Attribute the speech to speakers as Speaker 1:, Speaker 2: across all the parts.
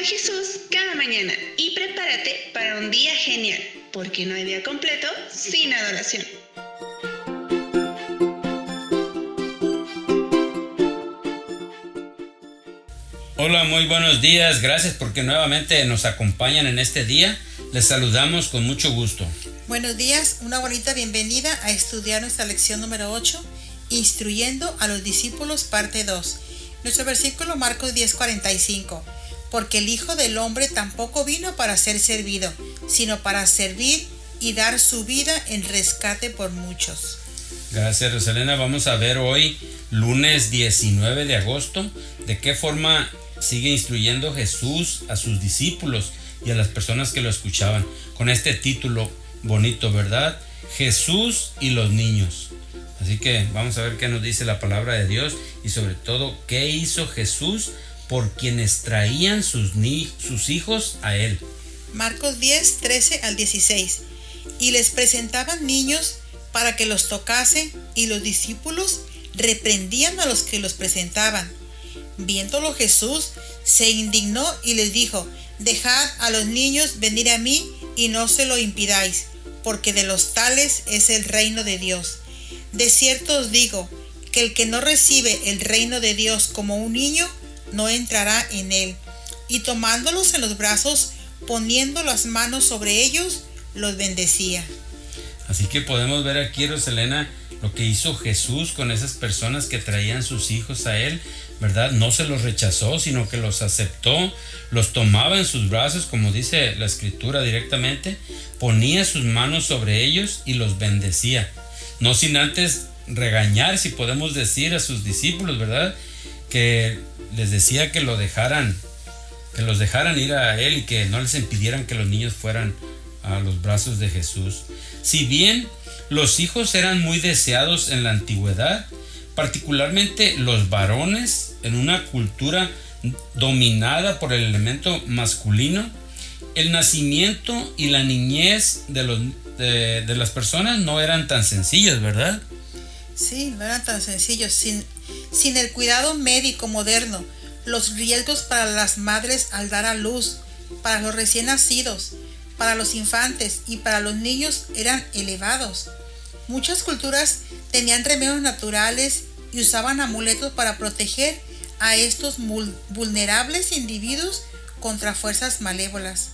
Speaker 1: a Jesús cada mañana y prepárate para un día genial, porque no hay día completo sin adoración.
Speaker 2: Hola, muy buenos días. Gracias porque nuevamente nos acompañan en este día. Les saludamos con mucho gusto.
Speaker 3: Buenos días, una bonita bienvenida a estudiar nuestra lección número 8, Instruyendo a los discípulos, parte 2. Nuestro versículo Marcos 10:45. Porque el Hijo del Hombre tampoco vino para ser servido, sino para servir y dar su vida en rescate por muchos.
Speaker 2: Gracias, Rosalena. Vamos a ver hoy, lunes 19 de agosto, de qué forma sigue instruyendo Jesús a sus discípulos y a las personas que lo escuchaban, con este título bonito, ¿verdad? Jesús y los niños. Así que vamos a ver qué nos dice la palabra de Dios y sobre todo qué hizo Jesús por quienes traían sus hijos a él.
Speaker 3: Marcos 10:13-16. Y les presentaban niños para que los tocase, y los discípulos reprendían a los que los presentaban. Viéndolo Jesús, se indignó y les dijo: Dejad a los niños venir a mí y no se lo impidáis, porque de los tales es el reino de Dios. De cierto os digo, que el que no recibe el reino de Dios como un niño, no entrará en él. Y tomándolos en los brazos, poniendo las manos sobre ellos, los bendecía.
Speaker 2: Así que podemos ver aquí, Rosalena, lo que hizo Jesús con esas personas que traían sus hijos a él, ¿verdad? No se los rechazó, sino que los aceptó, los tomaba en sus brazos, como dice la escritura directamente, ponía sus manos sobre ellos y los bendecía. No sin antes regañar, si podemos decir, a sus discípulos, ¿verdad? Que les decía que los dejaran ir a él y que no les impidieran que los niños fueran a los brazos de Jesús. Si bien los hijos eran muy deseados en la antigüedad, particularmente los varones, en una cultura dominada por el elemento masculino, el nacimiento y la niñez de las personas no eran tan sencillos, ¿verdad?
Speaker 3: Sí, no eran tan sencillos. Sin el cuidado médico moderno, los riesgos para las madres al dar a luz, para los recién nacidos, para los infantes y para los niños eran elevados. Muchas culturas tenían remedios naturales y usaban amuletos para proteger a estos vulnerables individuos contra fuerzas malévolas.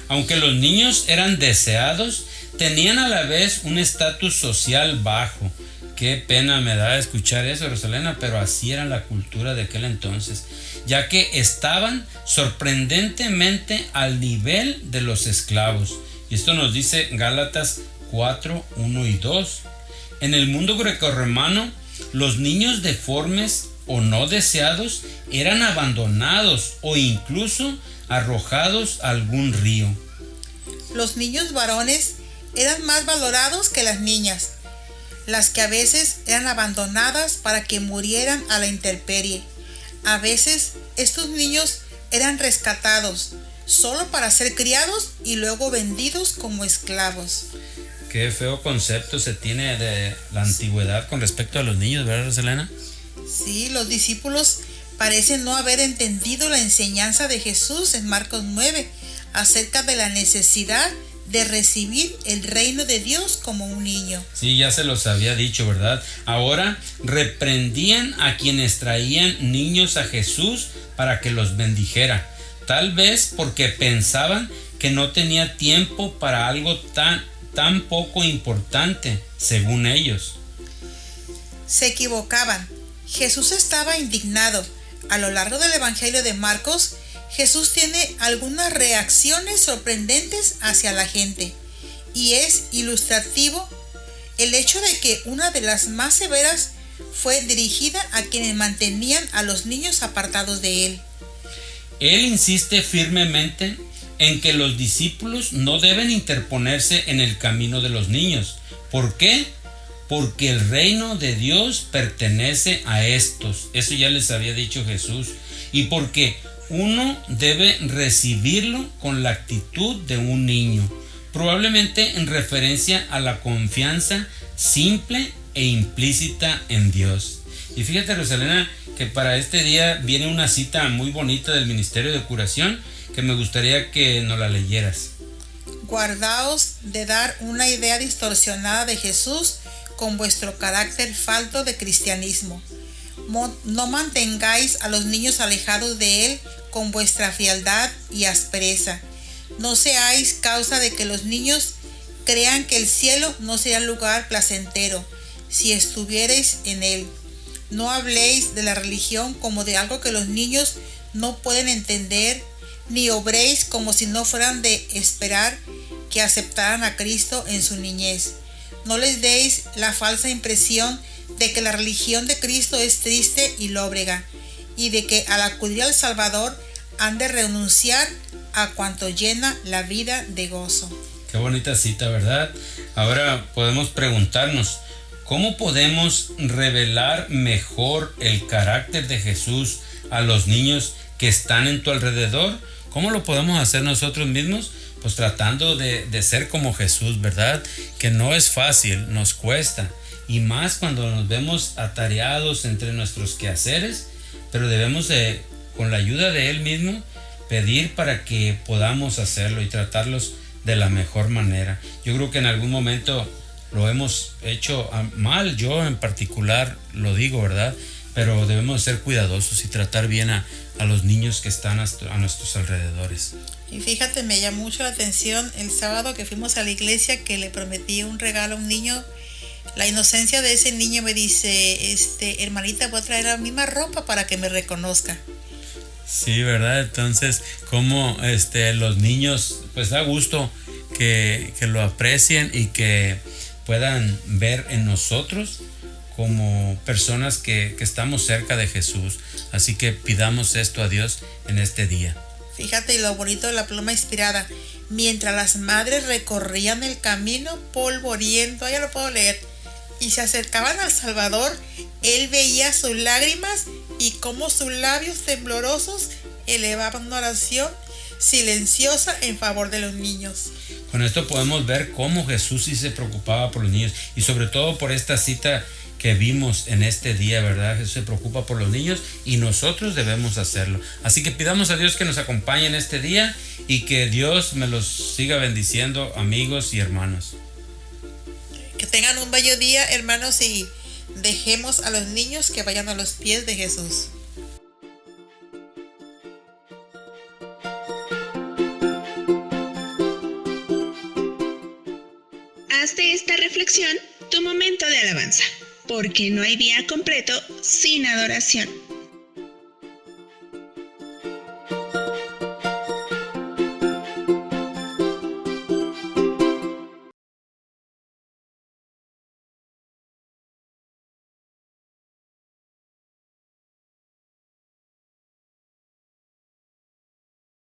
Speaker 2: Aunque los niños eran deseados, tenían a la vez un estatus social bajo. Qué pena me da escuchar eso, Rosalena, pero así era la cultura de aquel entonces, ya que estaban sorprendentemente al nivel de los esclavos. Y esto nos dice Gálatas 4:1 y 2. En el mundo grecorromano, los niños deformes o no deseados eran abandonados o incluso arrojados a algún río.
Speaker 3: Los niños varones eran más valorados que las niñas, las que a veces eran abandonadas para que murieran a la intemperie. A veces estos niños eran rescatados solo para ser criados y luego vendidos como esclavos.
Speaker 2: Qué feo concepto se tiene de la antigüedad con respecto a los niños, ¿verdad, Rosalena?
Speaker 3: Sí, los discípulos parecen no haber entendido la enseñanza de Jesús en Marcos 9 acerca de la necesidad de recibir el reino de Dios como un niño.
Speaker 2: Sí, ya se los había dicho, ¿verdad? Ahora reprendían a quienes traían niños a Jesús para que los bendijera, tal vez porque pensaban que no tenía tiempo para algo tan poco importante, según ellos.
Speaker 3: Se equivocaban. Jesús estaba indignado. A lo largo del Evangelio de Marcos, Jesús tiene algunas reacciones sorprendentes hacia la gente, y es ilustrativo el hecho de que una de las más severas fue dirigida a quienes mantenían a los niños apartados de él.
Speaker 2: Él insiste firmemente en que los discípulos no deben interponerse en el camino de los niños. ¿Por qué? Porque el reino de Dios pertenece a estos. Eso ya les había dicho Jesús. Y porque uno debe recibirlo con la actitud de un niño, probablemente en referencia a la confianza simple e implícita en Dios. Y fíjate, Rosalena, que para este día viene una cita muy bonita del Ministerio de Curación que me gustaría que nos la leyeras.
Speaker 3: Guardaos de dar una idea distorsionada de Jesús con vuestro carácter falto de cristianismo. No mantengáis a los niños alejados de Él con vuestra frialdad y aspereza. No seáis causa de que los niños crean que el cielo no será lugar placentero si estuvierais en él. No habléis de la religión como de algo que los niños no pueden entender, ni obréis como si no fueran de esperar que aceptaran a Cristo en su niñez. No les deis la falsa impresión de que la religión de Cristo es triste y lóbrega, y de que al acudir al Salvador han de renunciar a cuanto llena la vida de gozo.
Speaker 2: Qué bonita cita, ¿verdad? Ahora podemos preguntarnos, ¿cómo podemos revelar mejor el carácter de Jesús a los niños que están en tu alrededor? ¿Cómo lo podemos hacer nosotros mismos? Pues tratando de ser como Jesús, ¿verdad? Que no es fácil, nos cuesta. Y más cuando nos vemos atareados entre nuestros quehaceres, pero debemos con la ayuda de Él mismo, pedir para que podamos hacerlo y tratarlos de la mejor manera. Yo creo que en algún momento lo hemos hecho mal, yo en particular lo digo, ¿verdad? Pero debemos ser cuidadosos y tratar bien a los niños que están a nuestros alrededores.
Speaker 3: Y fíjate, me llamó mucho la atención el sábado que fuimos a la iglesia, que le prometí un regalo a un niño. La inocencia de ese niño me dice, hermanita, voy a traer la misma ropa para que me reconozca.
Speaker 2: Sí, ¿verdad? Entonces, como los niños, pues da gusto que lo aprecien y que puedan ver en nosotros como personas que estamos cerca de Jesús. Así que pidamos esto a Dios en este día.
Speaker 3: Fíjate lo bonito de la pluma inspirada. Mientras las madres recorrían el camino polvoriento, ya lo puedo leer, y se acercaban al Salvador, él veía sus lágrimas y cómo sus labios temblorosos elevaban una oración silenciosa en favor de los niños.
Speaker 2: Con esto podemos ver cómo Jesús sí se preocupaba por los niños, y sobre todo por esta cita que vimos en este día, ¿verdad? Jesús se preocupa por los niños y nosotros debemos hacerlo. Así que pidamos a Dios que nos acompañe en este día y que Dios me los siga bendiciendo, amigos y hermanos.
Speaker 3: Que tengan un bello día, hermanos, y dejemos a los niños que vayan a los pies de Jesús.
Speaker 1: Haz de esta reflexión tu momento de alabanza, porque no hay día completo sin adoración.